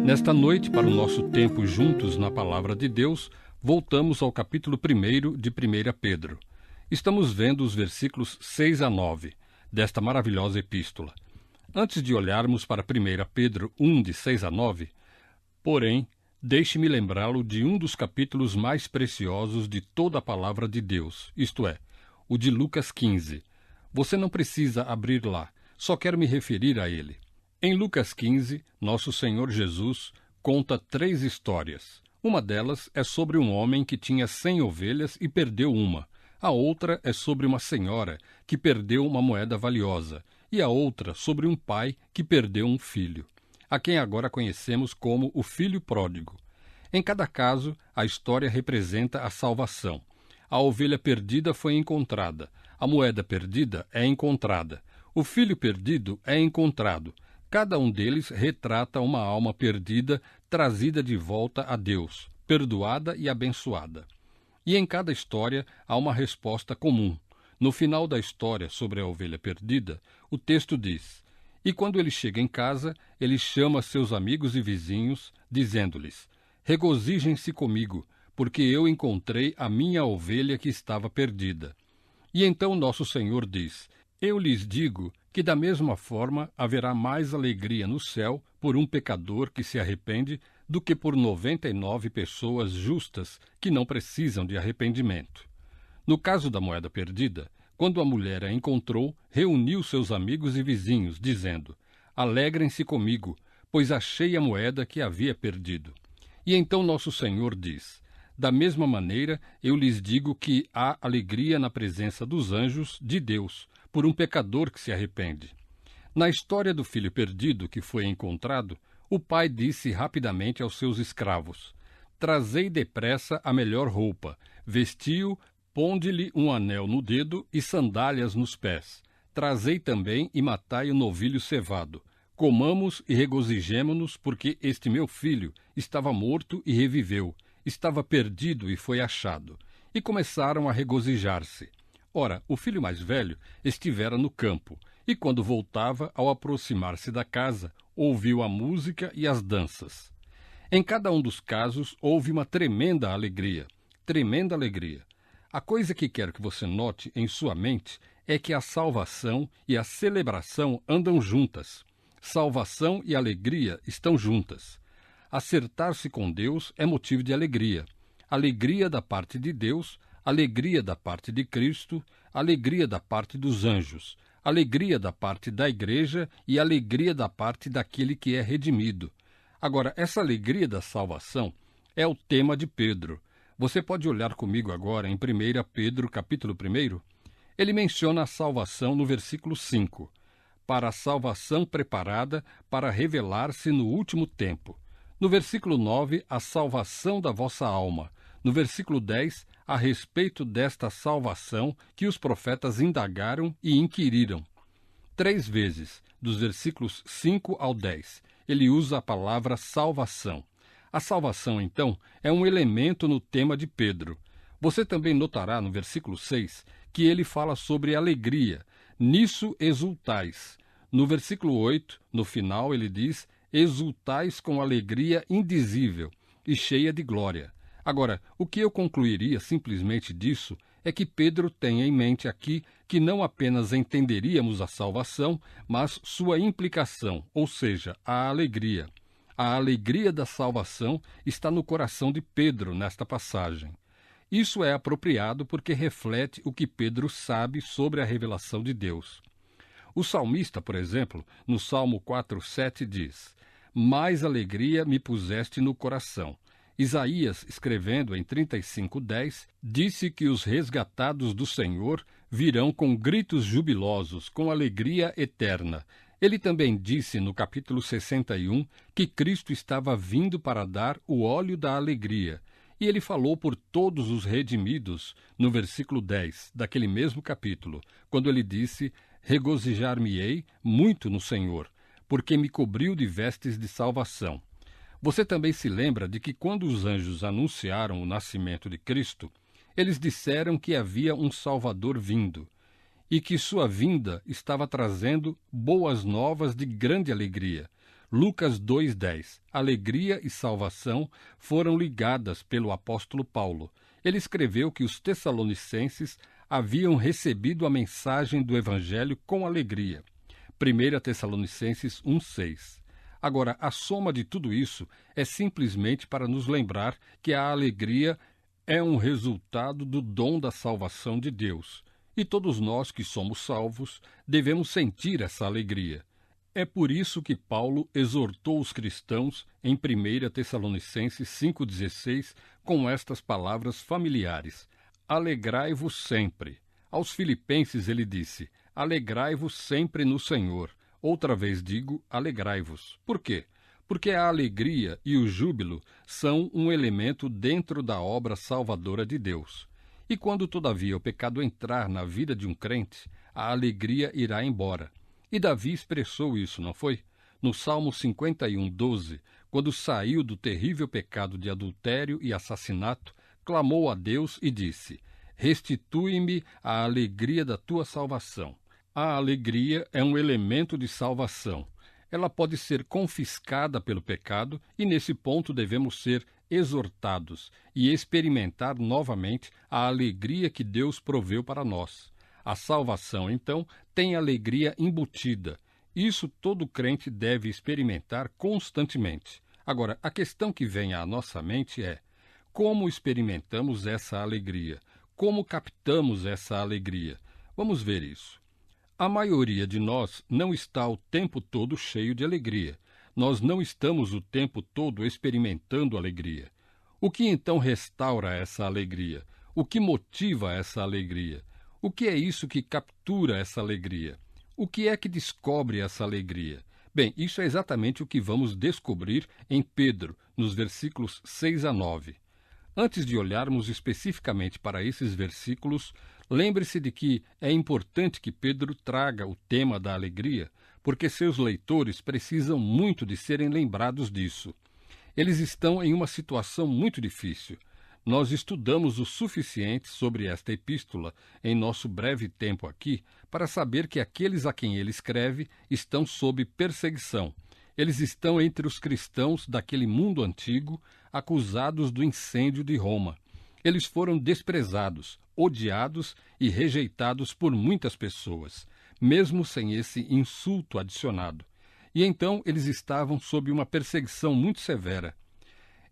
Nesta noite, para o nosso tempo juntos na Palavra de Deus, voltamos ao capítulo 1 de 1 Pedro. Estamos vendo os versículos 6 a 9 desta maravilhosa epístola. Antes de olharmos para 1 Pedro 1, de 6 a 9, porém, deixe-me lembrá-lo de um dos capítulos mais preciosos de toda a Palavra de Deus, isto é, o de Lucas 15. Você não precisa abrir lá, só quero me referir a ele. Em Lucas 15, nosso Senhor Jesus conta 3 histórias. Uma delas é sobre um homem que tinha 100 ovelhas e perdeu uma. A outra é sobre uma senhora que perdeu uma moeda valiosa. E a outra sobre um pai que perdeu um filho, a quem agora conhecemos como o filho pródigo. Em cada caso, a história representa a salvação. A ovelha perdida foi encontrada. A moeda perdida é encontrada. O filho perdido é encontrado. Cada um deles retrata uma alma perdida, trazida de volta a Deus, perdoada e abençoada. E em cada história há uma resposta comum. No final da história sobre a ovelha perdida, o texto diz: E quando ele chega em casa, ele chama seus amigos e vizinhos, dizendo-lhes: Regozijem-se comigo, porque eu encontrei a minha ovelha que estava perdida. E então nosso Senhor diz: Eu lhes digo que da mesma forma haverá mais alegria no céu por um pecador que se arrepende do que por 99 pessoas justas que não precisam de arrependimento. No caso da moeda perdida, quando a mulher a encontrou, reuniu seus amigos e vizinhos, dizendo: Alegrem-se comigo, pois achei a moeda que havia perdido. E então nosso Senhor diz: Da mesma maneira, eu lhes digo que há alegria na presença dos anjos de Deus, por um pecador que se arrepende. Na história do filho perdido que foi encontrado, o pai disse rapidamente aos seus escravos: Trazei depressa a melhor roupa, vestiu, ponde-lhe um anel no dedo e sandálias nos pés. Trazei também e matai o novilho cevado. Comamos e regozijemo-nos, porque este meu filho estava morto e reviveu, estava perdido e foi achado. E começaram a regozijar-se. Ora, o filho mais velho estivera no campo, e quando voltava, ao aproximar-se da casa, ouviu a música e as danças. Em cada um dos casos, houve uma tremenda alegria. Tremenda alegria. A coisa que quero que você note em sua mente é que a salvação e a celebração andam juntas. Salvação e alegria estão juntas. Acertar-se com Deus é motivo de alegria. Alegria da parte de Deus, alegria da parte de Cristo, alegria da parte dos anjos, alegria da parte da igreja e alegria da parte daquele que é redimido. Agora, essa alegria da salvação é o tema de Pedro. Você pode olhar comigo agora em 1 Pedro, capítulo 1. Ele menciona a salvação no versículo 5. Para a salvação preparada para revelar-se no último tempo. No versículo 9, a salvação da vossa alma. No versículo 10, a respeito desta salvação que os profetas indagaram e inquiriram. 3 vezes, dos versículos 5 ao 10, ele usa a palavra salvação. A salvação, então, é um elemento no tema de Pedro. Você também notará no versículo 6 que ele fala sobre alegria. Nisso exultais. No versículo 8, no final, ele diz: exultais com alegria indizível e cheia de glória. Agora, o que eu concluiria simplesmente disso é que Pedro tem em mente aqui que não apenas entenderíamos a salvação, mas sua implicação, ou seja, a alegria. A alegria da salvação está no coração de Pedro nesta passagem. Isso é apropriado porque reflete o que Pedro sabe sobre a revelação de Deus. O salmista, por exemplo, no Salmo 4:7 diz: Mais alegria me puseste no coração. Isaías, escrevendo em 35:10, disse que os resgatados do Senhor virão com gritos jubilosos, com alegria eterna. Ele também disse no capítulo 61 que Cristo estava vindo para dar o óleo da alegria. E ele falou por todos os redimidos no versículo 10 daquele mesmo capítulo, quando ele disse: Regozijar-me-ei muito no Senhor, porque me cobriu de vestes de salvação. Você também se lembra de que quando os anjos anunciaram o nascimento de Cristo, eles disseram que havia um Salvador vindo e que sua vinda estava trazendo boas novas de grande alegria. Lucas 2:10. Alegria e salvação foram ligadas pelo apóstolo Paulo. Ele escreveu que os tessalonicenses haviam recebido a mensagem do Evangelho com alegria. 1 Tessalonicenses 1:6. Agora, a soma de tudo isso é simplesmente para nos lembrar que a alegria é um resultado do dom da salvação de Deus. E todos nós que somos salvos devemos sentir essa alegria. É por isso que Paulo exortou os cristãos em 1 Tessalonicenses 5,16 com estas palavras familiares: alegrai-vos sempre. Aos filipenses ele disse: alegrai-vos sempre no Senhor. Outra vez digo, alegrai-vos. Por quê? Porque a alegria e o júbilo são um elemento dentro da obra salvadora de Deus. E quando, todavia, o pecado entrar na vida de um crente, a alegria irá embora. E Davi expressou isso, não foi? No Salmo 51:12, quando saiu do terrível pecado de adultério e assassinato, clamou a Deus e disse: restitui-me a alegria da tua salvação. A alegria é um elemento de salvação. Ela pode ser confiscada pelo pecado e, nesse ponto, devemos ser exortados e experimentar novamente a alegria que Deus proveu para nós. A salvação, então, tem alegria embutida. Isso todo crente deve experimentar constantemente. Agora, a questão que vem à nossa mente é: como experimentamos essa alegria? Como captamos essa alegria? Vamos ver isso. A maioria de nós não está o tempo todo cheio de alegria. Nós não estamos o tempo todo experimentando alegria. O que então restaura essa alegria? O que motiva essa alegria? O que é isso que captura essa alegria? O que é que descobre essa alegria? Bem, isso é exatamente o que vamos descobrir em Pedro, nos versículos 6-9. Antes de olharmos especificamente para esses versículos, lembre-se de que é importante que Pedro traga o tema da alegria, porque seus leitores precisam muito de serem lembrados disso. Eles estão em uma situação muito difícil. Nós estudamos o suficiente sobre esta epístola em nosso breve tempo aqui para saber que aqueles a quem ele escreve estão sob perseguição. Eles estão entre os cristãos daquele mundo antigo, acusados do incêndio de Roma. Eles foram desprezados, odiados e rejeitados por muitas pessoas, mesmo sem esse insulto adicionado. E então eles estavam sob uma perseguição muito severa.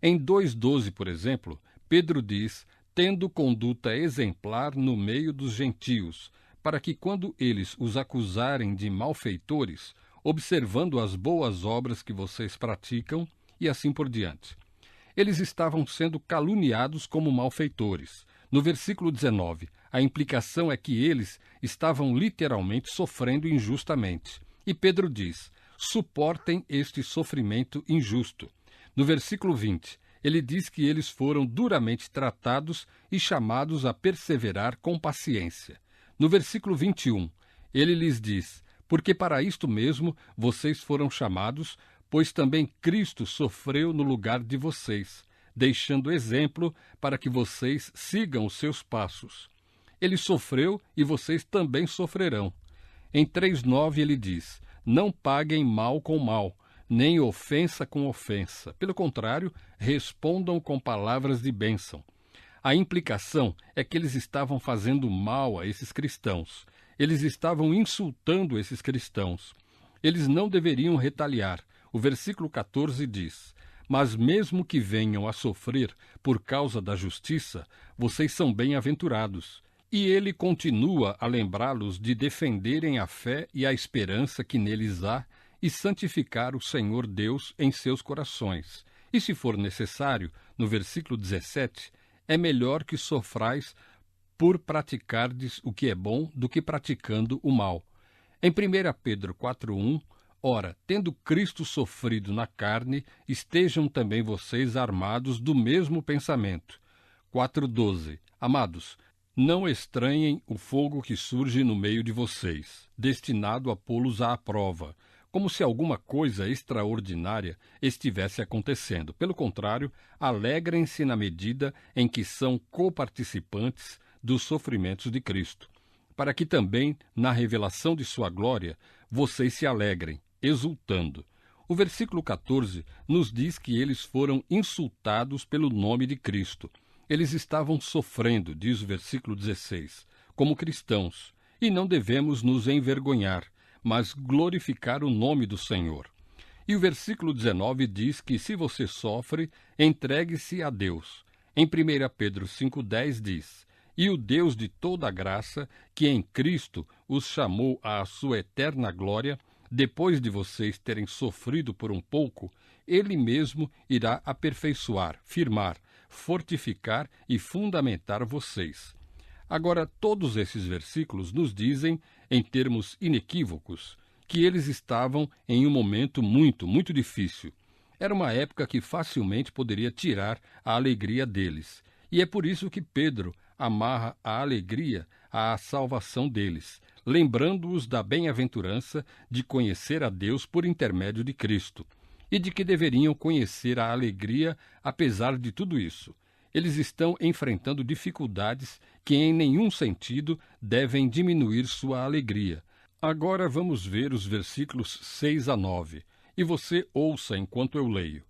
Em 2:12, por exemplo, Pedro diz: tendo conduta exemplar no meio dos gentios, para que quando eles os acusarem de malfeitores, observando as boas obras que vocês praticam, e assim por diante. Eles estavam sendo caluniados como malfeitores. No versículo 19, a implicação é que eles estavam literalmente sofrendo injustamente. E Pedro diz: suportem este sofrimento injusto. No versículo 20, ele diz que eles foram duramente tratados e chamados a perseverar com paciência. No versículo 21, ele lhes diz: porque para isto mesmo vocês foram chamados, pois também Cristo sofreu no lugar de vocês, deixando exemplo para que vocês sigam os seus passos. Ele sofreu e vocês também sofrerão. Em 3:9 ele diz: não paguem mal com mal, nem ofensa com ofensa. Pelo contrário, respondam com palavras de bênção. A implicação é que eles estavam fazendo mal a esses cristãos. Eles estavam insultando esses cristãos. Eles não deveriam retaliar. O versículo 14 diz: mas mesmo que venham a sofrer por causa da justiça, vocês são bem-aventurados. E ele continua a lembrá-los de defenderem a fé e a esperança que neles há e santificar o Senhor Deus em seus corações. E se for necessário, no versículo 17, é melhor que sofrais por praticardes o que é bom do que praticando o mal. Em 1 Pedro 4:1, ora, tendo Cristo sofrido na carne, estejam também vocês armados do mesmo pensamento. 4:12, amados, não estranhem o fogo que surge no meio de vocês, destinado a pô-los à prova, como se alguma coisa extraordinária estivesse acontecendo. Pelo contrário, alegrem-se na medida em que são coparticipantes dos sofrimentos de Cristo, para que também, na revelação de sua glória, vocês se alegrem, exultando. O versículo 14 nos diz que eles foram insultados pelo nome de Cristo. Eles estavam sofrendo, diz o versículo 16, como cristãos, e não devemos nos envergonhar, mas glorificar o nome do Senhor. E o versículo 19 diz que se você sofre, entregue-se a Deus. Em 1 Pedro 5,10 diz: E o Deus de toda a graça, que em Cristo os chamou à sua eterna glória, depois de vocês terem sofrido por um pouco, Ele mesmo irá aperfeiçoar, firmar, fortificar e fundamentar vocês. Agora, todos esses versículos nos dizem, em termos inequívocos, que eles estavam em um momento muito difícil. Era uma época que facilmente poderia tirar a alegria deles. E é por isso que Pedro amarra a alegria à salvação deles, lembrando-os da bem-aventurança de conhecer a Deus por intermédio de Cristo, e de que deveriam conhecer a alegria apesar de tudo isso. Eles estão enfrentando dificuldades que em nenhum sentido devem diminuir sua alegria. Agora vamos ver os versículos 6 a 9, e você ouça enquanto eu leio.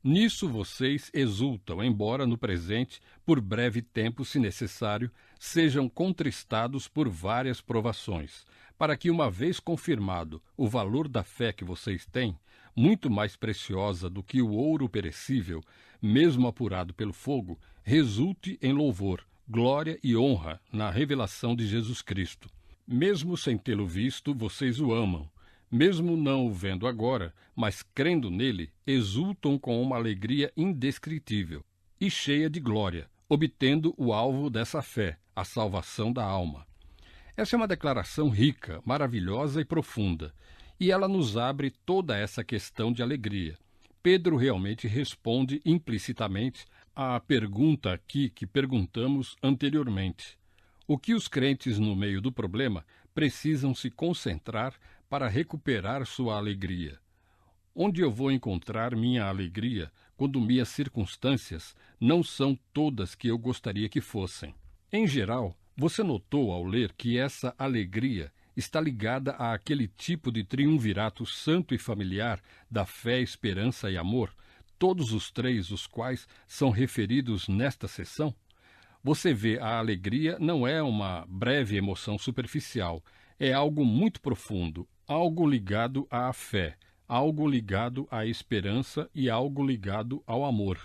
Nisso vocês exultam, embora no presente, por breve tempo, se necessário, sejam contristados por várias provações, para que, uma vez confirmado o valor da fé que vocês têm, muito mais preciosa do que o ouro perecível, mesmo apurado pelo fogo, resulte em louvor, glória e honra na revelação de Jesus Cristo. Mesmo sem tê-lo visto, vocês o amam. Mesmo não o vendo agora, mas crendo nele, exultam com uma alegria indescritível e cheia de glória, obtendo o alvo dessa fé, a salvação da alma. Essa é uma declaração rica, maravilhosa e profunda, e ela nos abre toda essa questão de alegria. Pedro realmente responde implicitamente à pergunta aqui que perguntamos anteriormente. O que os crentes no meio do problema precisam se concentrar para recuperar sua alegria? Onde eu vou encontrar minha alegria quando minhas circunstâncias não são todas que eu gostaria que fossem? Em geral, você notou ao ler que essa alegria está ligada àquele tipo de triunvirato santo e familiar da fé, esperança e amor, todos os três os quais são referidos nesta seção? Você vê, a alegria não é uma breve emoção superficial, é algo muito profundo, algo ligado à fé, algo ligado à esperança e algo ligado ao amor.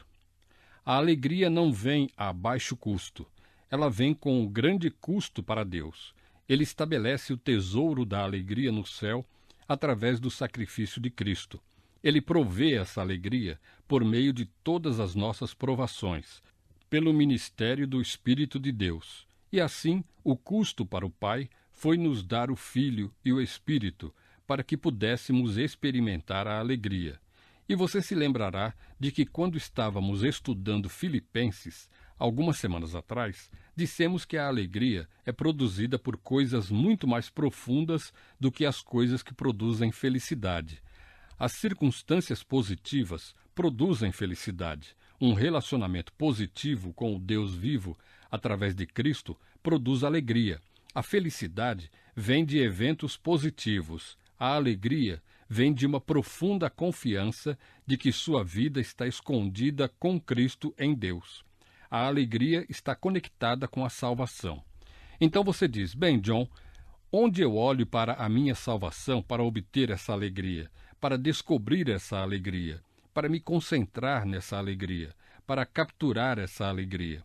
A alegria não vem a baixo custo, ela vem com um grande custo para Deus. Ele estabelece o tesouro da alegria no céu através do sacrifício de Cristo. Ele provê essa alegria por meio de todas as nossas provações, pelo ministério do Espírito de Deus. E assim, o custo para o Pai foi nos dar o Filho e o Espírito, para que pudéssemos experimentar a alegria. E você se lembrará de que quando estávamos estudando Filipenses, algumas semanas atrás, dissemos que a alegria é produzida por coisas muito mais profundas do que as coisas que produzem felicidade. As circunstâncias positivas produzem felicidade. Um relacionamento positivo com o Deus vivo, através de Cristo, produz alegria. A felicidade vem de eventos positivos. A alegria vem de uma profunda confiança de que sua vida está escondida com Cristo em Deus. A alegria está conectada com a salvação. Então você diz, bem, John, onde eu olho para a minha salvação para obter essa alegria, para descobrir essa alegria, para me concentrar nessa alegria, para capturar essa alegria?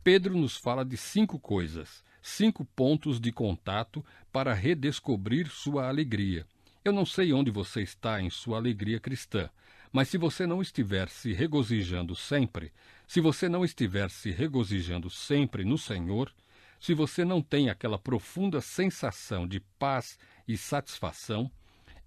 Pedro nos fala de 5 coisas, 5 pontos de contato para redescobrir sua alegria. Eu não sei onde você está em sua alegria cristã, mas se você não estiver se regozijando sempre, se você não estiver se regozijando sempre no Senhor, se você não tem aquela profunda sensação de paz e satisfação,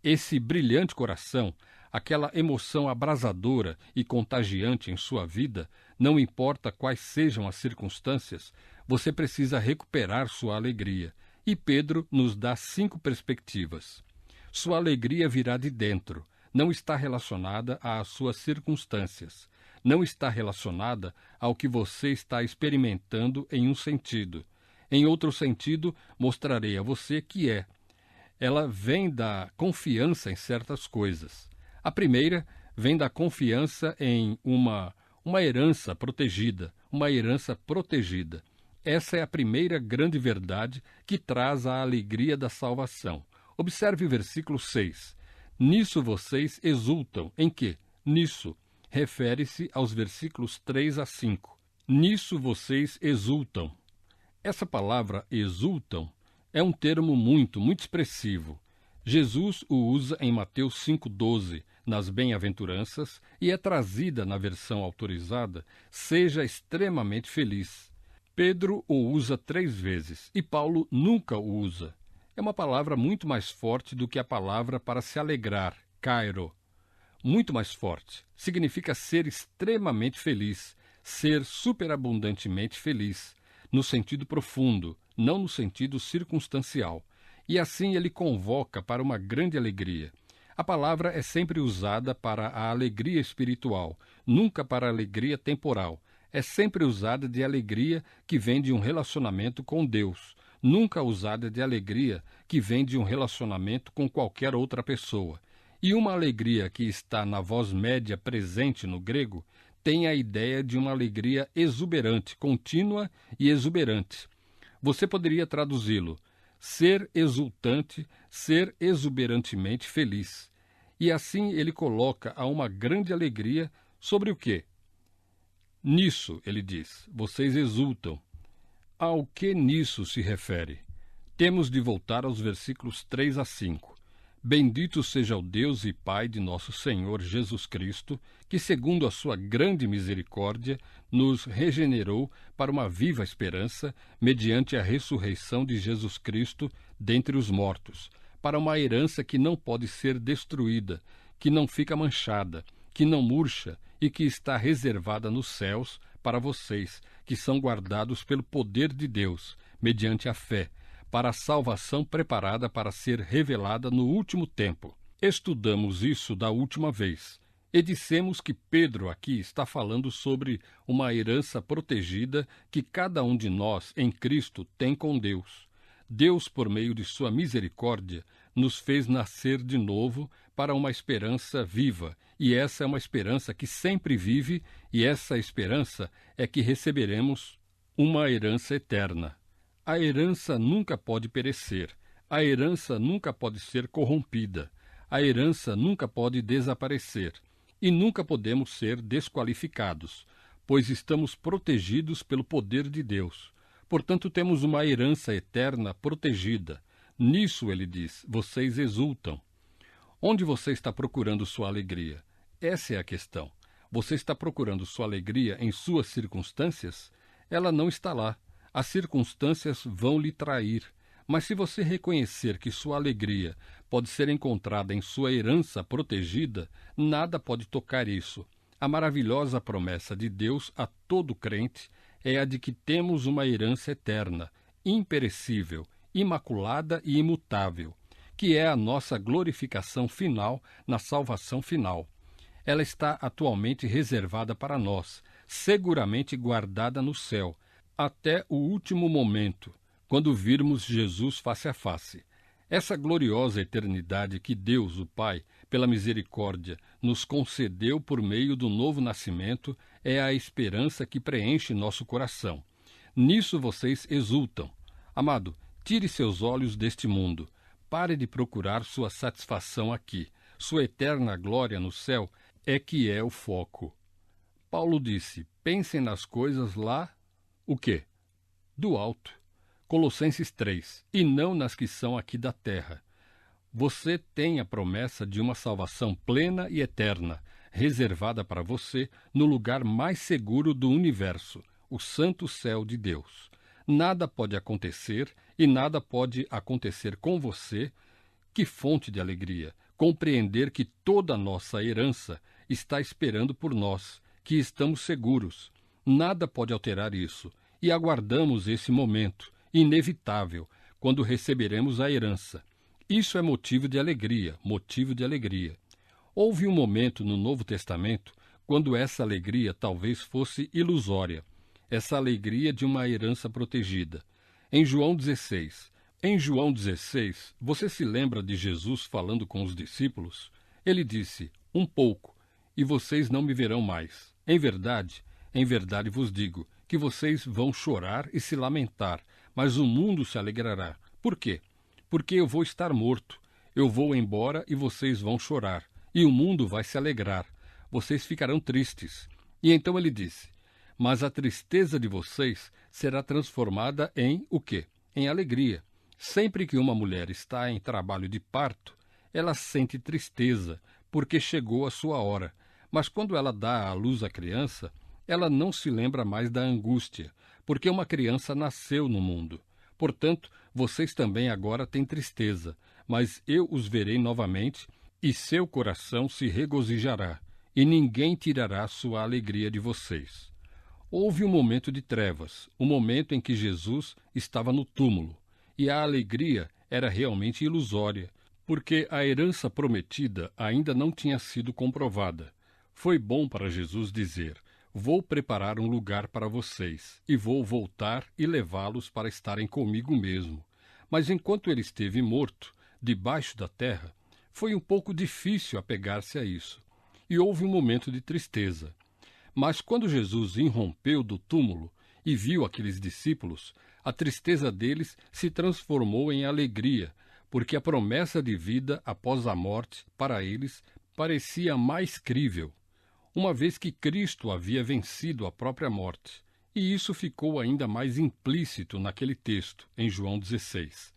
esse brilhante coração, aquela emoção abrasadora e contagiante em sua vida, não importa quais sejam as circunstâncias, você precisa recuperar sua alegria. E Pedro nos dá 5 perspectivas. Sua alegria virá de dentro, não está relacionada às suas circunstâncias, não está relacionada ao que você está experimentando em um sentido. Em outro sentido, mostrarei a você que é. Ela vem da confiança em certas coisas. A primeira vem da confiança em uma herança protegida, uma herança protegida. Essa é a primeira grande verdade que traz a alegria da salvação. Observe o versículo 6. Nisso vocês exultam. Em quê? Nisso. Refere-se aos versículos 3 a 5. Nisso vocês exultam. Essa palavra exultam é um termo muito expressivo. Jesus o usa em Mateus 5,12, nas bem-aventuranças, e é trazida na versão autorizada, seja extremamente feliz. Pedro o usa 3 vezes, e Paulo nunca o usa. É uma palavra muito mais forte do que a palavra para se alegrar, kairo. Muito mais forte. Significa ser extremamente feliz, ser superabundantemente feliz, no sentido profundo, não no sentido circunstancial. E assim ele convoca para uma grande alegria. A palavra é sempre usada para a alegria espiritual, nunca para a alegria temporal. É sempre usada de alegria que vem de um relacionamento com Deus, nunca usada de alegria que vem de um relacionamento com qualquer outra pessoa. E uma alegria que está na voz média presente no grego tem a ideia de uma alegria exuberante, contínua e exuberante. Você poderia traduzi-lo: ser exultante, ser exuberantemente feliz. E assim ele coloca a uma grande alegria sobre o quê? Nisso, ele diz, vocês exultam. Ao que nisso se refere? Temos de voltar aos versículos 3 a 5. Bendito seja o Deus e Pai de nosso Senhor Jesus Cristo, que, segundo a sua grande misericórdia, nos regenerou para uma viva esperança, mediante a ressurreição de Jesus Cristo dentre os mortos, para uma herança que não pode ser destruída, que não fica manchada, que não murcha e que está reservada nos céus para vocês, que são guardados pelo poder de Deus, mediante a fé, para a salvação preparada para ser revelada no último tempo. Estudamos isso da última vez, e dissemos que Pedro aqui está falando sobre uma herança protegida que cada um de nós em Cristo tem com Deus. Deus, por meio de sua misericórdia, nos fez nascer de novo para uma esperança viva, e essa é uma esperança que sempre vive, e essa esperança é que receberemos uma herança eterna. A herança nunca pode perecer, a herança nunca pode ser corrompida, a herança nunca pode desaparecer, e nunca podemos ser desqualificados, pois estamos protegidos pelo poder de Deus. Portanto, temos uma herança eterna protegida. Nisso, ele diz, vocês exultam. Onde você está procurando sua alegria? Essa é a questão. Você está procurando sua alegria em suas circunstâncias? Ela não está lá. As circunstâncias vão lhe trair. Mas se você reconhecer que sua alegria pode ser encontrada em sua herança protegida, nada pode tocar isso. A maravilhosa promessa de Deus a todo crente é a de que temos uma herança eterna, imperecível, imaculada e imutável, que é a nossa glorificação final na salvação final. Ela está atualmente reservada para nós, seguramente guardada no céu, até o último momento, quando virmos Jesus face a face. Essa gloriosa eternidade que Deus, o Pai, pela misericórdia, nos concedeu por meio do novo nascimento é a esperança que preenche nosso coração. Nisso vocês exultam. Amado, tire seus olhos deste mundo. Pare de procurar sua satisfação aqui. Sua eterna glória no céu é que é o foco. Paulo disse, pensem nas coisas lá, o quê? Do alto. Colossenses 3, e não nas que são aqui da terra. Você tem a promessa de uma salvação plena e eterna, reservada para você no lugar mais seguro do universo, o santo céu de Deus. Nada pode acontecer e nada pode acontecer com você. Que fonte de alegria! Compreender que toda a nossa herança está esperando por nós, que estamos seguros. Nada pode alterar isso, e aguardamos esse momento inevitável, quando receberemos a herança. Isso é motivo de alegria, motivo de alegria. Houve um momento no Novo Testamento quando essa alegria talvez fosse ilusória, essa alegria de uma herança protegida. Em João 16. Em João 16, você se lembra de Jesus falando com os discípulos? Ele disse, um pouco, e vocês não me verão mais. Em verdade vos digo, que vocês vão chorar e se lamentar, mas o mundo se alegrará. Por quê? Porque eu vou estar morto. Eu vou embora e vocês vão chorar, e o mundo vai se alegrar. Vocês ficarão tristes. E então ele disse, mas a tristeza de vocês será transformada em o quê? Em alegria. Sempre que uma mulher está em trabalho de parto, ela sente tristeza, porque chegou a sua hora. Mas quando ela dá à luz a criança, ela não se lembra mais da angústia, porque uma criança nasceu no mundo. Portanto, vocês também agora têm tristeza, mas eu os verei novamente, e seu coração se regozijará, e ninguém tirará sua alegria de vocês. Houve um momento de trevas, um momento em que Jesus estava no túmulo, e a alegria era realmente ilusória, porque a herança prometida ainda não tinha sido comprovada. Foi bom para Jesus dizer, vou preparar um lugar para vocês, e vou voltar e levá-los para estarem comigo mesmo. Mas enquanto ele esteve morto, debaixo da terra, foi um pouco difícil apegar-se a isso, e houve um momento de tristeza. Mas quando Jesus irrompeu do túmulo e viu aqueles discípulos, a tristeza deles se transformou em alegria, porque a promessa de vida após a morte, para eles, parecia mais crível, uma vez que Cristo havia vencido a própria morte. E isso ficou ainda mais implícito naquele texto, em João 16.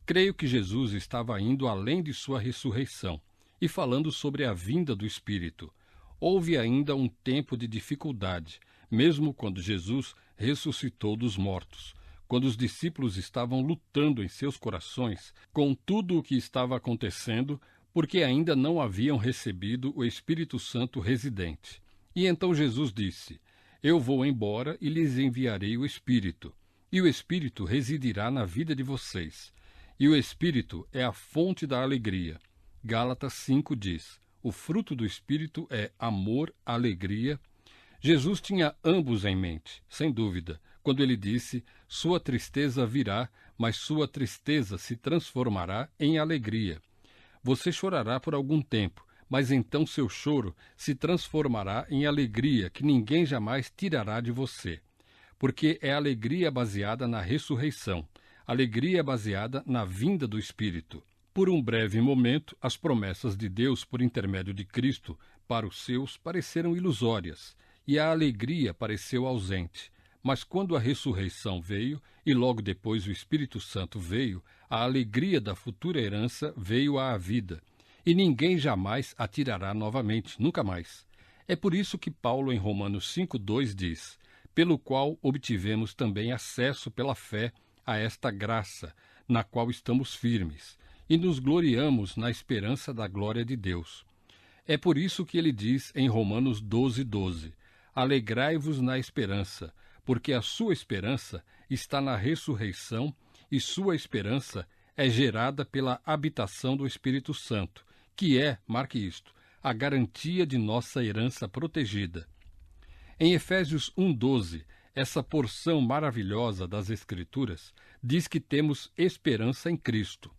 Creio que Jesus estava indo além de sua ressurreição e falando sobre a vinda do Espírito. Houve ainda um tempo de dificuldade, mesmo quando Jesus ressuscitou dos mortos, quando os discípulos estavam lutando em seus corações com tudo o que estava acontecendo, porque ainda não haviam recebido o Espírito Santo residente. E então Jesus disse, eu vou embora e lhes enviarei o Espírito, e o Espírito residirá na vida de vocês. E o Espírito é a fonte da alegria. Gálatas 5 diz, o fruto do Espírito é amor, alegria. Jesus tinha ambos em mente, sem dúvida, quando ele disse, sua tristeza virá, mas sua tristeza se transformará em alegria. Você chorará por algum tempo, mas então seu choro se transformará em alegria que ninguém jamais tirará de você. Porque é alegria baseada na ressurreição, alegria baseada na vinda do Espírito. Por um breve momento, as promessas de Deus por intermédio de Cristo para os seus pareceram ilusórias, e a alegria pareceu ausente. Mas quando a ressurreição veio, e logo depois o Espírito Santo veio, a alegria da futura herança veio à vida, e ninguém jamais a tirará novamente, nunca mais. É por isso que Paulo, em Romanos 5,2, diz, pelo qual obtivemos também acesso pela fé a esta graça, na qual estamos firmes, e nos gloriamos na esperança da glória de Deus. É por isso que ele diz em Romanos 12,12, alegrai-vos na esperança, porque a sua esperança está na ressurreição e sua esperança é gerada pela habitação do Espírito Santo, que é, marque isto, a garantia de nossa herança protegida. Em Efésios 1,12, essa porção maravilhosa das Escrituras diz que temos esperança em Cristo.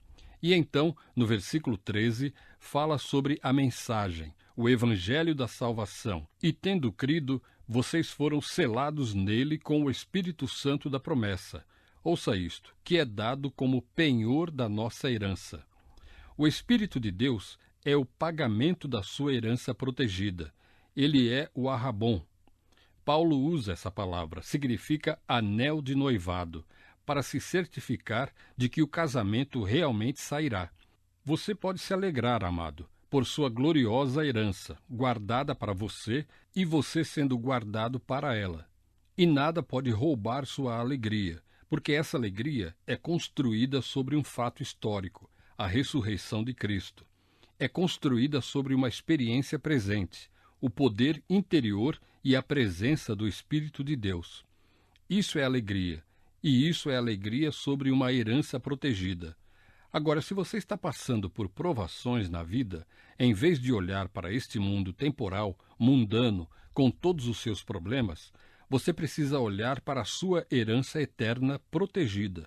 E então, no versículo 13, fala sobre a mensagem, o evangelho da salvação. E tendo crido, vocês foram selados nele com o Espírito Santo da promessa. Ouça isto, que é dado como penhor da nossa herança. O Espírito de Deus é o pagamento da sua herança protegida. Ele é o arrabom. Paulo usa essa palavra, significa anel de noivado, para se certificar de que o casamento realmente sairá. Você pode se alegrar, amado, por sua gloriosa herança, guardada para você e você sendo guardado para ela. E nada pode roubar sua alegria, porque essa alegria é construída sobre um fato histórico, a ressurreição de Cristo. É construída sobre uma experiência presente, o poder interior e a presença do Espírito de Deus. Isso é alegria. E isso é alegria sobre uma herança protegida. Agora, se você está passando por provações na vida, em vez de olhar para este mundo temporal, mundano, com todos os seus problemas, você precisa olhar para a sua herança eterna protegida.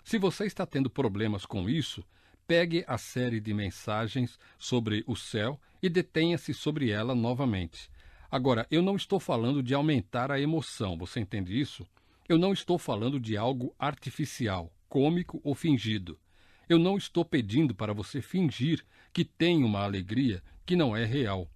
Se você está tendo problemas com isso, pegue a série de mensagens sobre o céu e detenha-se sobre ela novamente. Agora, eu não estou falando de aumentar a emoção, você entende isso? Eu não estou falando de algo artificial, cômico ou fingido. Eu não estou pedindo para você fingir que tem uma alegria que não é real.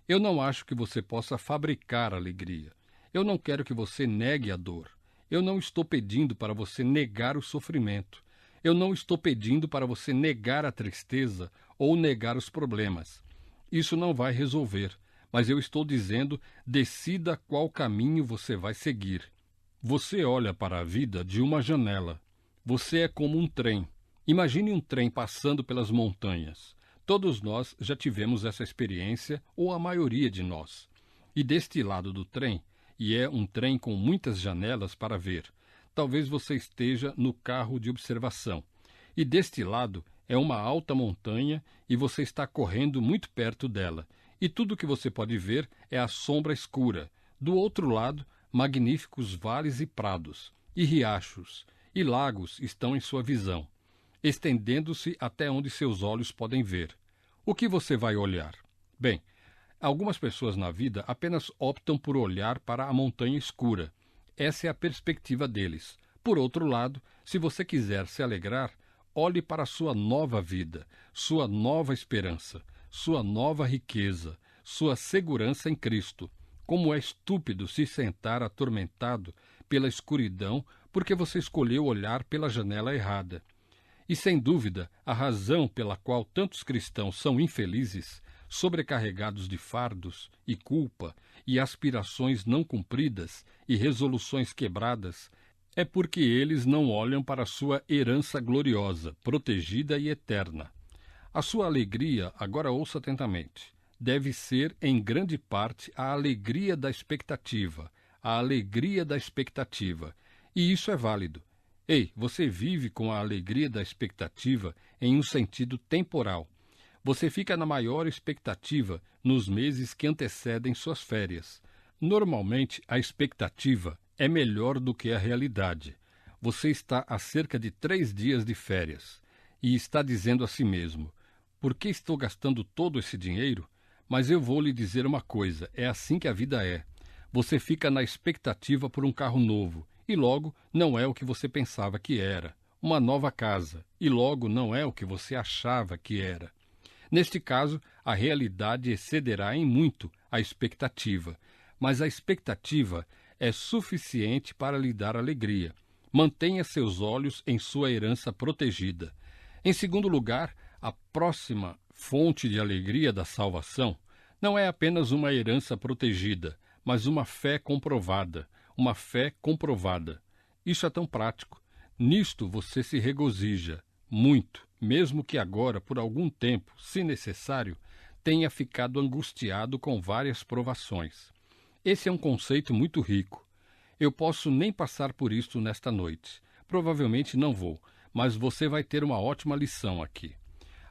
Eu não acho que você possa fabricar alegria. Eu não quero que você negue a dor. Eu não estou pedindo para você negar o sofrimento. Eu não estou pedindo para você negar a tristeza ou negar os problemas. Isso não vai resolver, mas eu estou dizendo, decida qual caminho você vai seguir. Você olha para a vida de uma janela. Você é como um trem. Imagine um trem passando pelas montanhas. Todos nós já tivemos essa experiência, ou a maioria de nós. E deste lado do trem, e é um trem com muitas janelas para ver, talvez você esteja no carro de observação. E deste lado é uma alta montanha e você está correndo muito perto dela. E tudo que você pode ver é a sombra escura. Do outro lado, magníficos vales e prados, e riachos, e lagos estão em sua visão, estendendo-se até onde seus olhos podem ver. O que você vai olhar? Bem, algumas pessoas na vida apenas optam por olhar para a montanha escura. Essa é a perspectiva deles. Por outro lado, se você quiser se alegrar, olhe para a sua nova vida, sua nova esperança, sua nova riqueza, sua segurança em Cristo. Como é estúpido se sentar atormentado pela escuridão porque você escolheu olhar pela janela errada. E, sem dúvida, a razão pela qual tantos cristãos são infelizes, sobrecarregados de fardos e culpa e aspirações não cumpridas e resoluções quebradas, é porque eles não olham para a sua herança gloriosa, protegida e eterna. A sua alegria, agora ouça atentamente, deve ser em grande parte a alegria da expectativa, a alegria da expectativa. E isso é válido. Ei, você vive com a alegria da expectativa em um sentido temporal. Você fica na maior expectativa nos meses que antecedem suas férias. Normalmente, a expectativa é melhor do que a realidade. Você está há cerca de 3 dias de férias e está dizendo a si mesmo: por que estou gastando todo esse dinheiro? Mas eu vou lhe dizer uma coisa, é assim que a vida é. Você fica na expectativa por um carro novo, e logo não é o que você pensava que era. Uma nova casa, e logo não é o que você achava que era. Neste caso, a realidade excederá em muito a expectativa, mas a expectativa é suficiente para lhe dar alegria. Mantenha seus olhos em sua herança protegida. Em segundo lugar, a próxima fonte de alegria da salvação não é apenas uma herança protegida, mas uma fé comprovada, uma fé comprovada. Isso é tão prático. Nisto você se regozija muito, mesmo que agora, por algum tempo, se necessário, tenha ficado angustiado com várias provações. Esse é um conceito muito rico. Eu posso nem passar por isto nesta noite. Provavelmente não vou, mas você vai ter uma ótima lição aqui.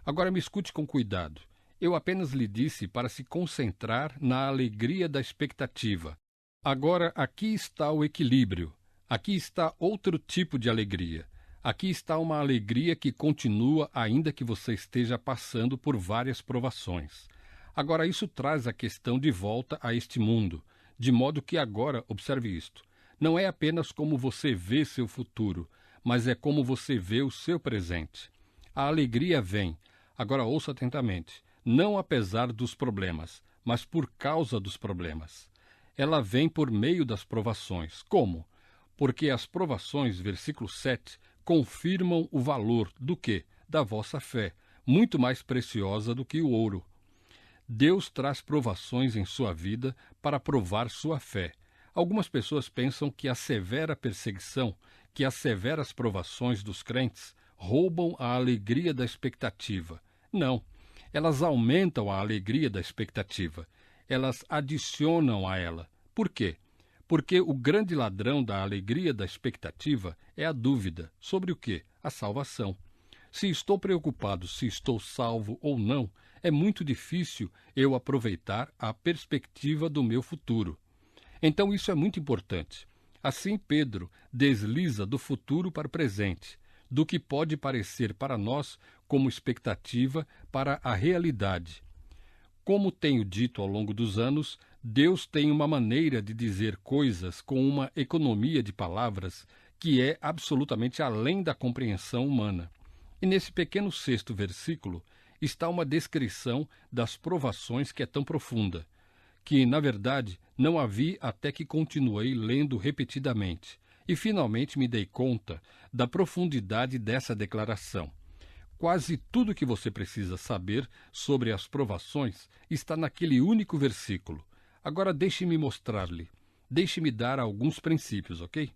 Agora me escute com cuidado. Eu apenas lhe disse para se concentrar na alegria da expectativa. Agora aqui está o equilíbrio. Aqui está outro tipo de alegria. Aqui está uma alegria que continua ainda que você esteja passando por várias provações. Agora isso traz a questão de volta a este mundo, de modo que agora, observe isto, não é apenas como você vê seu futuro, mas é como você vê o seu presente. A alegria vem, agora ouça atentamente, não apesar dos problemas, mas por causa dos problemas. Ela vem por meio das provações. Como? Porque as provações, versículo 7, confirmam o valor do quê? Da vossa fé, muito mais preciosa do que o ouro. Deus traz provações em sua vida para provar sua fé. Algumas pessoas pensam que a severa perseguição, que as severas provações dos crentes roubam a alegria da expectativa. Não, elas aumentam a alegria da expectativa. Elas adicionam a ela. Por quê? Porque o grande ladrão da alegria da expectativa é a dúvida. Sobre o quê? A salvação. Se estou preocupado se estou salvo ou não, é muito difícil eu aproveitar a perspectiva do meu futuro. Então isso é muito importante. Assim, Pedro desliza do futuro para o presente, do que pode parecer para nós como expectativa para a realidade. Como tenho dito ao longo dos anos, Deus tem uma maneira de dizer coisas com uma economia de palavras que é absolutamente além da compreensão humana. E nesse pequeno sexto versículo está uma descrição das provações que é tão profunda, que, na verdade, não a vi até que continuei lendo repetidamente, e finalmente me dei conta da profundidade dessa declaração. Quase tudo que você precisa saber sobre as provações está naquele único versículo. Agora deixe-me mostrar-lhe. Deixe-me dar alguns princípios, ok?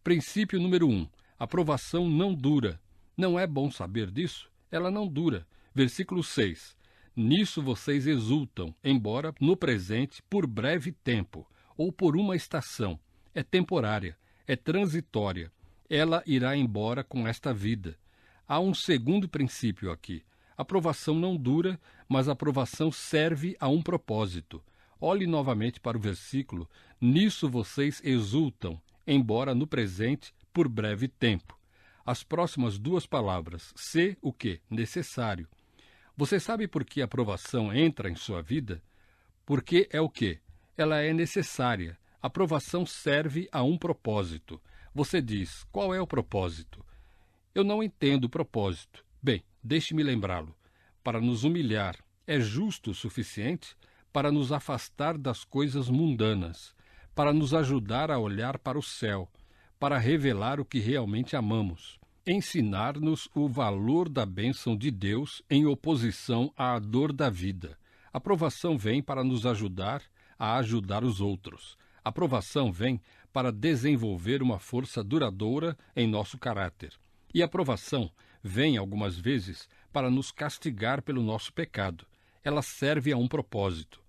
Princípio número 1. A provação não dura. Não é bom saber disso? Ela não dura. Versículo 6. Nisso vocês exultam, embora no presente por breve tempo, ou por uma estação. É temporária, é transitória. Ela irá embora com esta vida. Há um segundo princípio aqui. A provação não dura, mas a provação serve a um propósito. Olhe novamente para o versículo. Nisso vocês exultam, embora no presente por breve tempo. As próximas duas palavras, se o quê? Necessário. Você sabe por que a provação entra em sua vida? Porque é o quê? Ela é necessária. A provação serve a um propósito. Você diz, qual é o propósito? Eu não entendo o propósito. Bem, deixe-me lembrá-lo. Para nos humilhar, é justo o suficiente? Para nos afastar das coisas mundanas, para nos ajudar a olhar para o céu, para revelar o que realmente amamos, ensinar-nos o valor da bênção de Deus em oposição à dor da vida. A provação vem para nos ajudar a ajudar os outros. A provação vem para desenvolver uma força duradoura em nosso caráter. E a provação vem, algumas vezes, para nos castigar pelo nosso pecado. Ela serve a um propósito.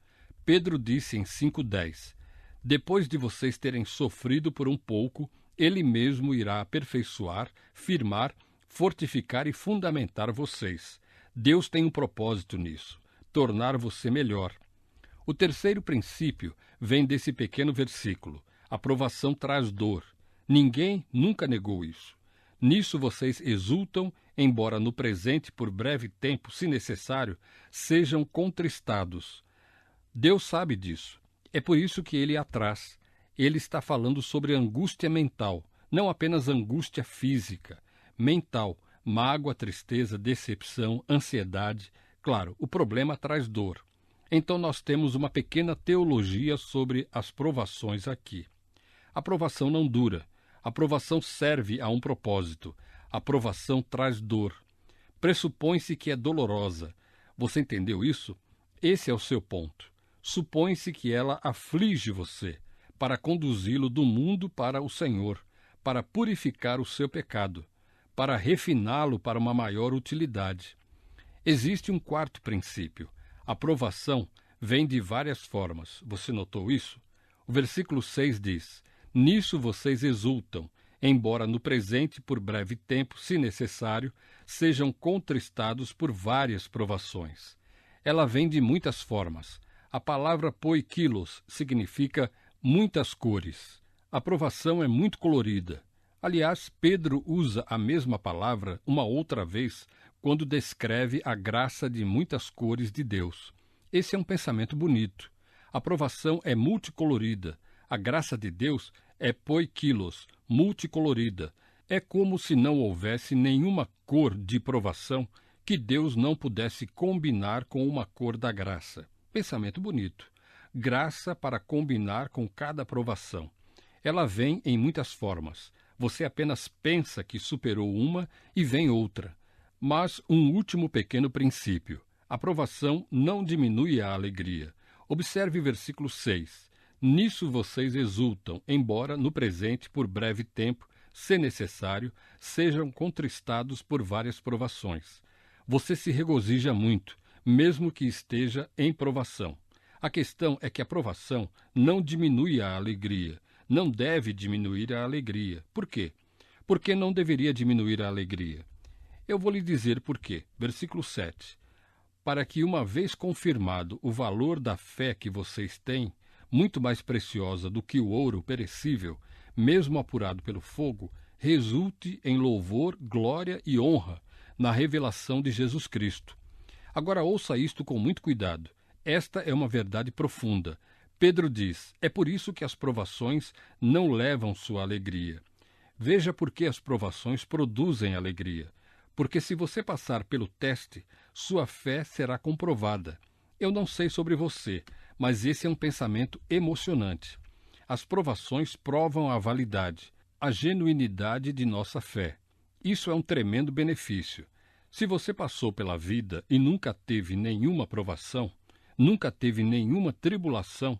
Pedro disse em 5,10, depois de vocês terem sofrido por um pouco, ele mesmo irá aperfeiçoar, firmar, fortificar e fundamentar vocês. Deus tem um propósito nisso, tornar você melhor. O terceiro princípio vem desse pequeno versículo. A provação traz dor. Ninguém nunca negou isso. Nisso vocês exultam, embora no presente, por breve tempo, se necessário, sejam contristados. Deus sabe disso. É por isso que ele a traz. Ele está falando sobre angústia mental, não apenas angústia física. Mental, mágoa, tristeza, decepção, ansiedade. Claro, o problema traz dor. Então nós temos uma pequena teologia sobre as provações aqui. A provação não dura. A provação serve a um propósito. A provação traz dor. Pressupõe-se que é dolorosa. Você entendeu isso? Esse é o seu ponto. Supõe-se que ela aflige você, para conduzi-lo do mundo para o Senhor, para purificar o seu pecado, para refiná-lo para uma maior utilidade. Existe um quarto princípio. A provação vem de várias formas. Você notou isso? O versículo 6 diz, nisso vocês exultam, embora no presente, por breve tempo, se necessário, sejam contristados por várias provações. Ela vem de muitas formas. A palavra poikilos significa muitas cores. A provação é muito colorida. Aliás, Pedro usa a mesma palavra uma outra vez quando descreve a graça de muitas cores de Deus. Esse é um pensamento bonito. A provação é multicolorida. A graça de Deus é poikilos, multicolorida. É como se não houvesse nenhuma cor de provação que Deus não pudesse combinar com uma cor da graça. Pensamento bonito. Graça para combinar com cada provação. Ela vem em muitas formas. Você apenas pensa que superou uma e vem outra. Mas um último pequeno princípio. A provação não diminui a alegria. Observe o versículo 6. Nisso vocês exultam, embora no presente, por breve tempo, se necessário, sejam contristados por várias provações. Você se regozija muito, mesmo que esteja em provação. A questão é que a provação não diminui a alegria, não deve diminuir a alegria. Por quê? Porque não deveria diminuir a alegria. Eu vou lhe dizer por quê. Versículo 7. Para que, uma vez confirmado o valor da fé que vocês têm, muito mais preciosa do que o ouro perecível, mesmo apurado pelo fogo, resulte em louvor, glória e honra na revelação de Jesus Cristo. Agora ouça isto com muito cuidado. Esta é uma verdade profunda. Pedro diz: é por isso que as provações não levam sua alegria. Veja por que as provações produzem alegria. Porque se você passar pelo teste, sua fé será comprovada. Eu não sei sobre você, mas esse é um pensamento emocionante. As provações provam a validade, a genuinidade de nossa fé. Isso é um tremendo benefício. Se você passou pela vida e nunca teve nenhuma provação, nunca teve nenhuma tribulação,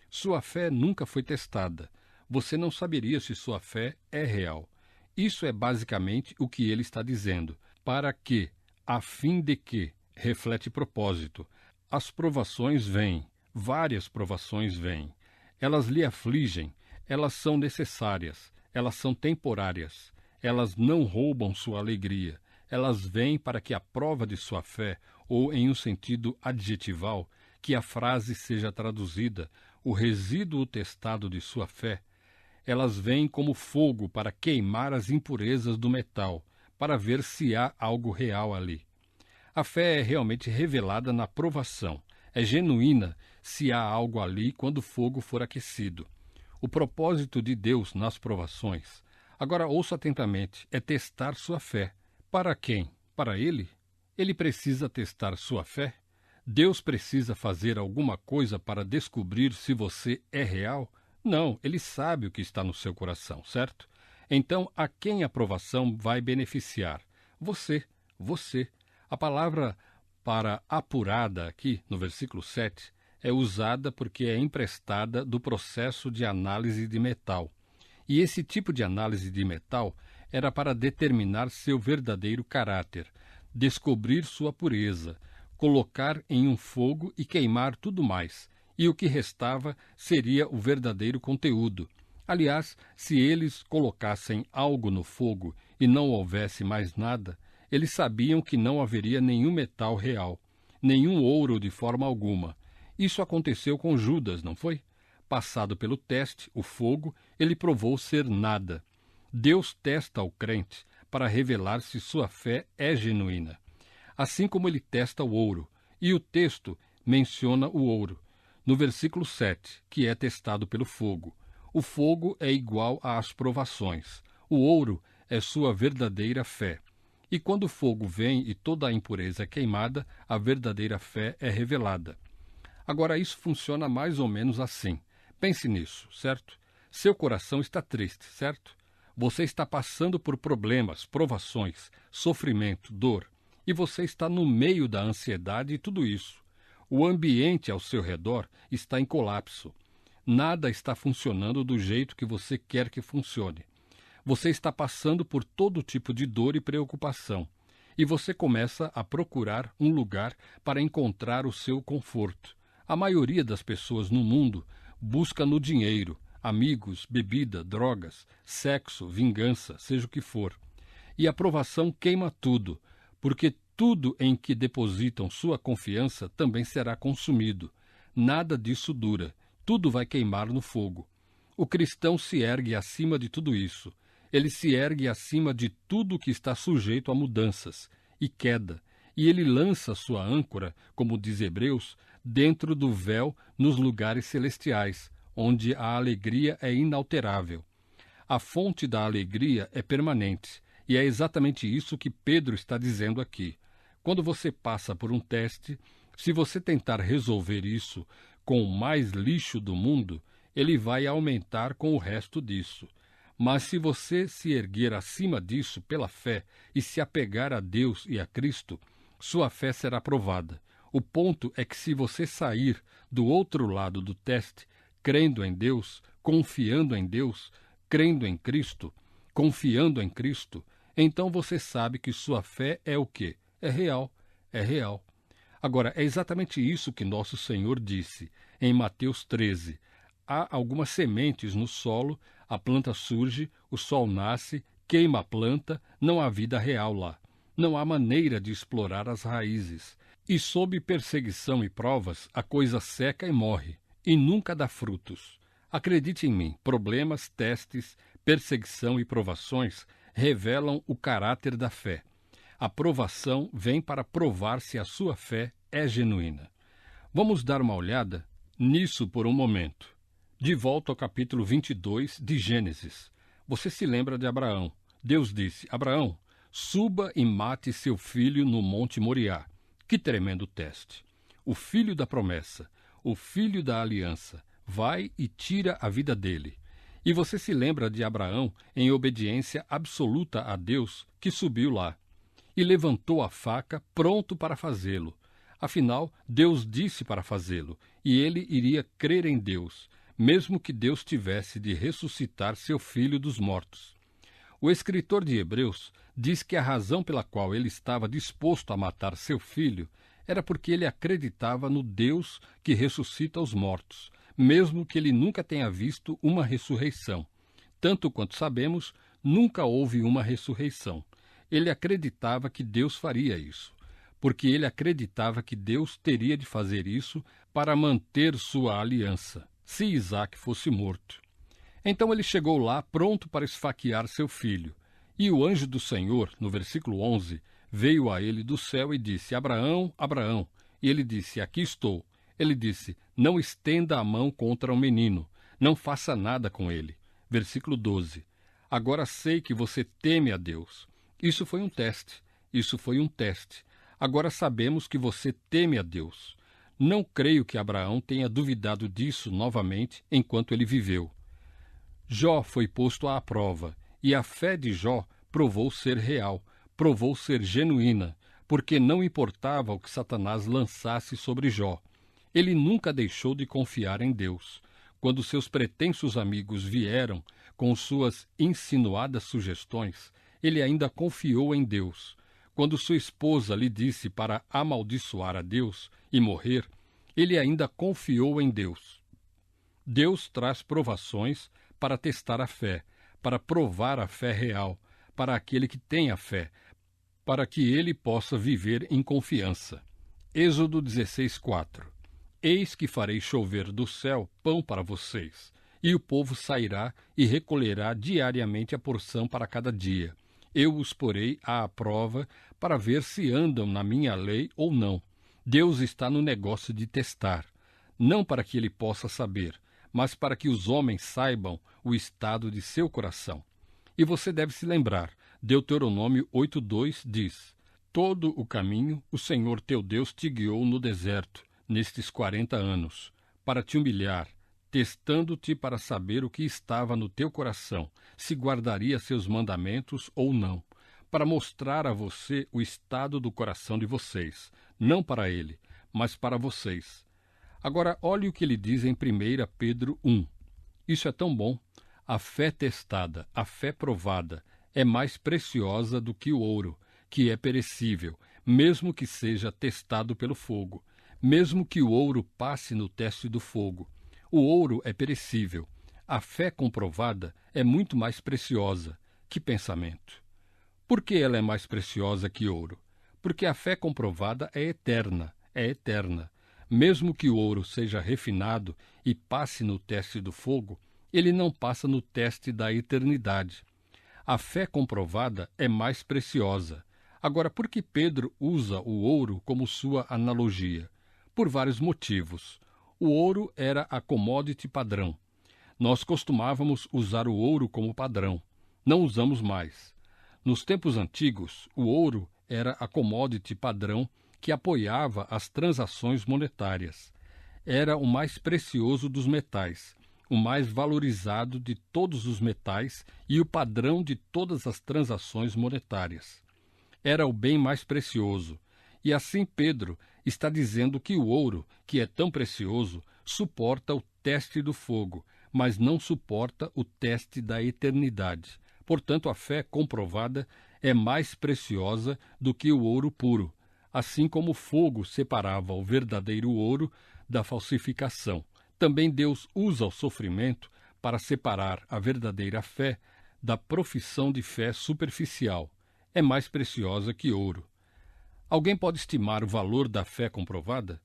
sua fé nunca foi testada. Você não saberia se sua fé é real. Isso é basicamente o que ele está dizendo. Para que, a fim de que, reflete propósito. As provações vêm, várias provações vêm. Elas lhe afligem, elas são necessárias, elas são temporárias. Elas não roubam sua alegria. Elas vêm para que a prova de sua fé, ou em um sentido adjetival, que a frase seja traduzida, o resíduo testado de sua fé, elas vêm como fogo para queimar as impurezas do metal, para ver se há algo real ali. A fé é realmente revelada na provação, é genuína se há algo ali quando o fogo for aquecido. O propósito de Deus nas provações, agora ouça atentamente, é testar sua fé. Para quem? Para Ele? Ele precisa testar sua fé? Deus precisa fazer alguma coisa para descobrir se você é real? Não, Ele sabe o que está no seu coração, certo? Então, a quem a provação vai beneficiar? Você. A palavra para apurada aqui, no versículo 7, é usada porque é emprestada do processo de análise de metal. E esse tipo de análise de metal era para determinar seu verdadeiro caráter, descobrir sua pureza, colocar em um fogo e queimar tudo mais, e o que restava seria o verdadeiro conteúdo. Aliás, se eles colocassem algo no fogo e não houvesse mais nada, eles sabiam que não haveria nenhum metal real, nenhum ouro de forma alguma. Isso aconteceu com Judas, não foi? Passado pelo teste, o fogo, ele provou ser nada. Deus testa o crente para revelar se sua fé é genuína. Assim como ele testa o ouro, e o texto menciona o ouro, no versículo 7, que é testado pelo fogo. O fogo é igual às provações. O ouro é sua verdadeira fé. E quando o fogo vem e toda a impureza é queimada, a verdadeira fé é revelada. Agora, isso funciona mais ou menos assim. Pense nisso, certo? Seu coração está triste, certo? Você está passando por problemas, provações, sofrimento, dor, e você está no meio da ansiedade e tudo isso. O ambiente ao seu redor está em colapso. Nada está funcionando do jeito que você quer que funcione. Você está passando por todo tipo de dor e preocupação, e você começa a procurar um lugar para encontrar o seu conforto. A maioria das pessoas no mundo busca no dinheiro, amigos, bebida, drogas, sexo, vingança, seja o que for. E a provação queima tudo, porque tudo em que depositam sua confiança também será consumido. Nada disso dura, tudo vai queimar no fogo. O cristão se ergue acima de tudo isso. Ele se ergue acima de tudo que está sujeito a mudanças e queda, e ele lança sua âncora, como diz Hebreus, dentro do véu nos lugares celestiais, onde a alegria é inalterável. A fonte da alegria é permanente, e é exatamente isso que Pedro está dizendo aqui. Quando você passa por um teste, se você tentar resolver isso com o mais lixo do mundo, ele vai aumentar com o resto disso. Mas se você se erguer acima disso pela fé e se apegar a Deus e a Cristo, sua fé será provada. O ponto é que se você sair do outro lado do teste, crendo em Deus, confiando em Deus, crendo em Cristo, confiando em Cristo, então você sabe que sua fé é o quê? É real, é real. Agora, é exatamente isso que nosso Senhor disse em Mateus 13. Há algumas sementes no solo, a planta surge, o sol nasce, queima a planta, não há vida real lá. Não há maneira de explorar as raízes. E sob perseguição e provas, a coisa seca e morre, e nunca dá frutos. Acredite em mim, problemas, testes, perseguição e provações revelam o caráter da fé. A provação vem para provar se a sua fé é genuína. Vamos dar uma olhada nisso por um momento. De volta ao capítulo 22 de Gênesis. Você se lembra de Abraão. Deus disse: Abraão, suba e mate seu filho no Monte Moriá. Que tremendo teste! O filho da promessa, o filho da aliança, vai e tira a vida dele. E você se lembra de Abraão, em obediência absoluta a Deus, que subiu lá e levantou a faca, pronto para fazê-lo. Afinal, Deus disse para fazê-lo, e ele iria crer em Deus, mesmo que Deus tivesse de ressuscitar seu filho dos mortos. O escritor de Hebreus diz que a razão pela qual ele estava disposto a matar seu filho era porque ele acreditava no Deus que ressuscita os mortos, mesmo que ele nunca tenha visto uma ressurreição. Tanto quanto sabemos, nunca houve uma ressurreição. Ele acreditava que Deus faria isso, porque ele acreditava que Deus teria de fazer isso para manter sua aliança, se Isaque fosse morto. Então ele chegou lá pronto para esfaquear seu filho. E o anjo do Senhor, no versículo 11, veio a ele do céu e disse: Abraão, Abraão. E ele disse: Aqui estou. Ele disse: Não estenda a mão contra o menino, não faça nada com ele. Versículo 12. Agora sei que você teme a Deus. Isso foi um teste. Isso foi um teste. Agora sabemos que você teme a Deus. Não creio que Abraão tenha duvidado disso novamente enquanto ele viveu. Jó foi posto à prova, e a fé de Jó provou ser real, provou ser genuína, porque não importava o que Satanás lançasse sobre Jó. Ele nunca deixou de confiar em Deus. Quando seus pretensos amigos vieram com suas insinuadas sugestões, ele ainda confiou em Deus. Quando sua esposa lhe disse para amaldiçoar a Deus e morrer, ele ainda confiou em Deus. Deus traz provações para testar a fé, para provar a fé real, para aquele que tem a fé, para que ele possa viver em confiança. Êxodo 16:4. Eis que farei chover do céu pão para vocês, e o povo sairá e recolherá diariamente a porção para cada dia. Eu os porei à prova para ver se andam na minha lei ou não. Deus está no negócio de testar, não para que ele possa saber, mas para que os homens saibam o estado de seu coração. E você deve se lembrar, Deuteronômio 8:2 diz: Todo o caminho o Senhor teu Deus te guiou no deserto, nestes 40 anos, para te humilhar, testando-te para saber o que estava no teu coração, se guardaria seus mandamentos ou não, para mostrar a você o estado do coração de vocês, não para ele, mas para vocês. Agora, olhe o que ele diz em 1 Pedro 1. Isso é tão bom. A fé testada, a fé provada, é mais preciosa do que o ouro, que é perecível, mesmo que seja testado pelo fogo, mesmo que o ouro passe no teste do fogo. O ouro é perecível. A fé comprovada é muito mais preciosa. Que pensamento! Por que ela é mais preciosa que ouro? Porque a fé comprovada é eterna, é eterna. Mesmo que o ouro seja refinado e passe no teste do fogo, ele não passa no teste da eternidade. A fé comprovada é mais preciosa. Agora, por que Pedro usa o ouro como sua analogia? Por vários motivos. O ouro era a commodity padrão. Nós costumávamos usar o ouro como padrão. Não usamos mais. Nos tempos antigos, o ouro era a commodity padrão que apoiava as transações monetárias. Era o mais precioso dos metais, o mais valorizado de todos os metais e o padrão de todas as transações monetárias. Era o bem mais precioso. E assim Pedro está dizendo que o ouro, que é tão precioso, suporta o teste do fogo, mas não suporta o teste da eternidade. Portanto, a fé comprovada é mais preciosa do que o ouro puro, assim como o fogo separava o verdadeiro ouro da falsificação. Também Deus usa o sofrimento para separar a verdadeira fé da profissão de fé superficial. é mais preciosa que ouro. Alguém pode estimar o valor da fé comprovada?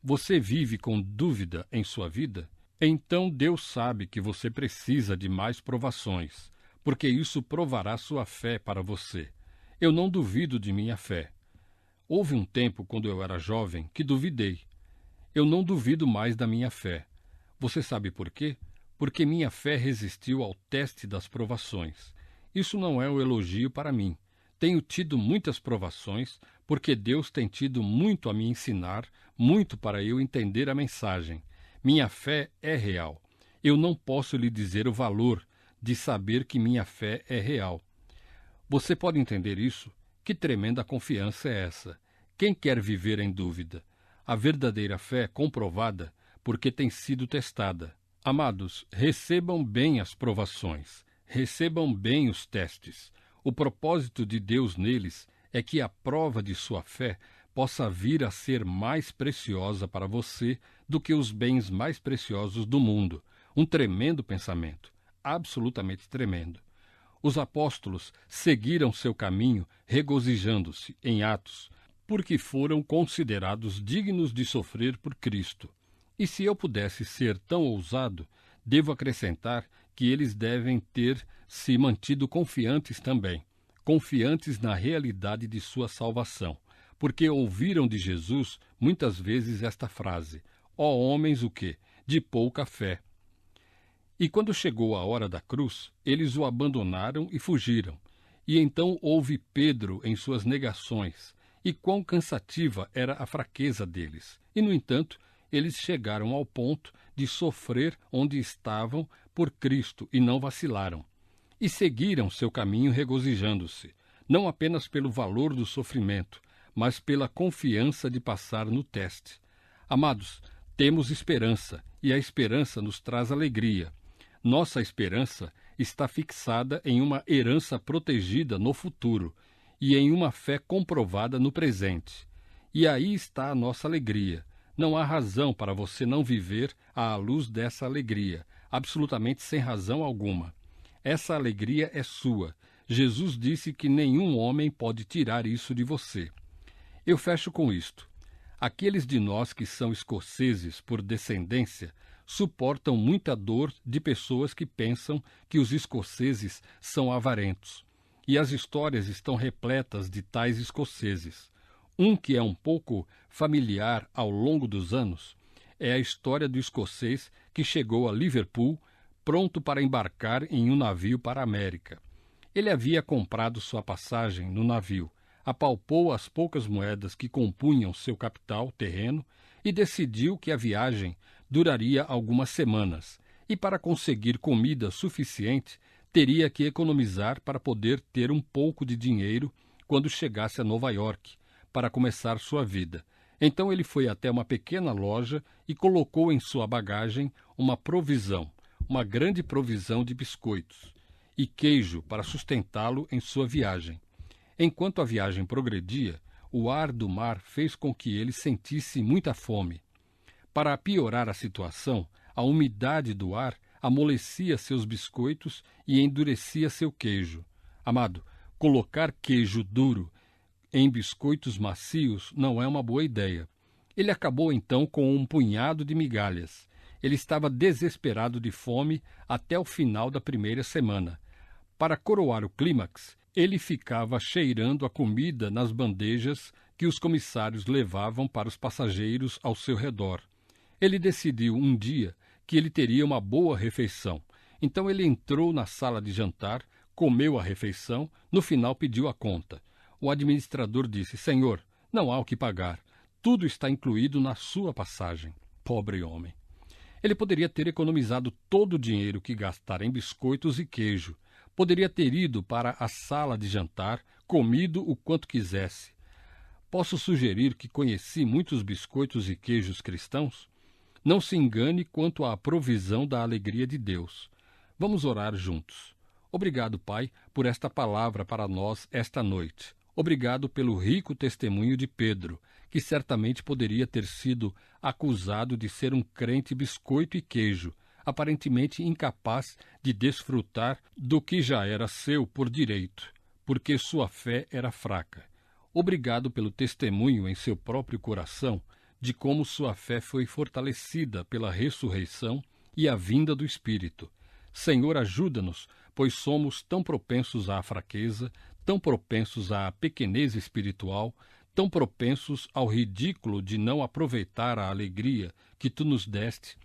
Você vive com dúvida em sua vida? Então Deus sabe que você precisa de mais provações, porque isso provará sua fé para você. Eu não duvido de minha fé. Houve um tempo, quando eu era jovem, que duvidei. Eu não duvido mais da minha fé. Você sabe por quê? Porque minha fé resistiu ao teste das provações. Isso não é um elogio para mim. Tenho tido muitas provações, porque Deus tem tido muito a me ensinar, muito para eu entender a mensagem. Minha fé é real. Eu não posso lhe dizer o valor de saber que minha fé é real. Você pode entender isso? Que tremenda confiança é essa? Quem quer viver em dúvida? A verdadeira fé é comprovada porque tem sido testada. Amados, recebam bem as provações, recebam bem os testes. O propósito de Deus neles é que a prova de sua fé possa vir a ser mais preciosa para você do que os bens mais preciosos do mundo. Um tremendo pensamento, absolutamente tremendo. Os apóstolos seguiram seu caminho regozijando-se em Atos, porque foram considerados dignos de sofrer por Cristo. E se eu pudesse ser tão ousado, devo acrescentar que eles devem ter se mantido confiantes também, confiantes na realidade de sua salvação, porque ouviram de Jesus muitas vezes esta frase: ó homens o quê? De pouca fé. E quando chegou a hora da cruz, eles o abandonaram e fugiram. E então houve Pedro em suas negações, e quão cansativa era a fraqueza deles. E, no entanto, eles chegaram ao ponto de sofrer onde estavam por Cristo e não vacilaram. E seguiram seu caminho regozijando-se, não apenas pelo valor do sofrimento, mas pela confiança de passar no teste. Amados, temos esperança, e a esperança nos traz alegria. Nossa esperança está fixada em uma herança protegida no futuro e em uma fé comprovada no presente. E aí está a nossa alegria. Não há razão para você não viver à luz dessa alegria, absolutamente sem razão alguma. Essa alegria é sua. Jesus disse que nenhum homem pode tirar isso de você. Eu fecho com isto. Aqueles de nós que são escoceses por descendência suportam muita dor de pessoas que pensam que os escoceses são avarentos. E as histórias estão repletas de tais escoceses. Um que é um pouco familiar ao longo dos anos é a história do escocês que chegou a Liverpool pronto para embarcar em um navio para a América. Ele havia comprado sua passagem no navio, apalpou as poucas moedas que compunham seu capital terreno e decidiu que a viagem duraria algumas semanas, e para conseguir comida suficiente teria que economizar para poder ter um pouco de dinheiro quando chegasse a Nova York, para começar sua vida. Então ele foi até uma pequena loja e colocou em sua bagagem uma provisão, uma grande provisão de biscoitos e queijo para sustentá-lo em sua viagem. Enquanto a viagem progredia, o ar do mar fez com que ele sentisse muita fome. Para piorar a situação, a umidade do ar amolecia seus biscoitos e endurecia seu queijo. Amado, colocar queijo duro em biscoitos macios não é uma boa ideia. Ele acabou então com um punhado de migalhas. Ele estava desesperado de fome até o final da primeira semana. Para coroar o clímax, ele ficava cheirando a comida nas bandejas que os comissários levavam para os passageiros ao seu redor. Ele decidiu um dia que ele teria uma boa refeição. Então ele entrou na sala de jantar, comeu a refeição, no final pediu a conta. O administrador disse: Senhor, não há o que pagar. Tudo está incluído na sua passagem. Pobre homem. Ele poderia ter economizado todo o dinheiro que gastara em biscoitos e queijo. Poderia ter ido para a sala de jantar, comido o quanto quisesse. Posso sugerir que conheci muitos biscoitos e queijos cristãos? Não se engane quanto à provisão da alegria de Deus. Vamos orar juntos. Obrigado, Pai, por esta palavra para nós esta noite. Obrigado pelo rico testemunho de Pedro, que certamente poderia ter sido acusado de ser um crente biscoito e queijo, aparentemente incapaz de desfrutar do que já era seu por direito. porque sua fé era fraca. Obrigado pelo testemunho em seu próprio coração de como sua fé foi fortalecida pela ressurreição e a vinda do Espírito. Senhor, ajuda-nos, pois somos tão propensos à fraqueza, tão propensos à pequenez espiritual, tão propensos ao ridículo de não aproveitar a alegria que tu nos deste.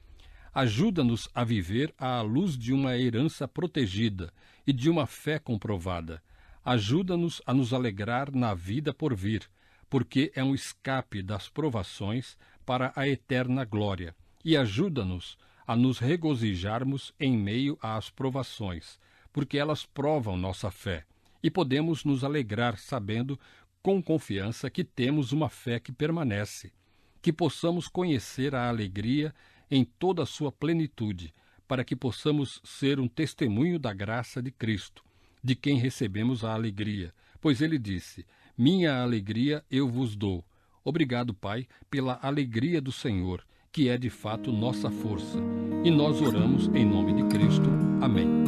Ajuda-nos a viver à luz de uma herança protegida e de uma fé comprovada. Ajuda-nos a nos alegrar na vida por vir, porque é um escape das provações para a eterna glória. E ajuda-nos a nos regozijarmos em meio às provações, porque elas provam nossa fé. E podemos nos alegrar sabendo com confiança que temos uma fé que permanece, que possamos conhecer a alegria em toda a sua plenitude, para que possamos ser um testemunho da graça de Cristo, de quem recebemos a alegria, pois ele disse: minha alegria eu vos dou. Obrigado, Pai, pela alegria do Senhor, que é de fato nossa força. E nós oramos em nome de Cristo. Amém.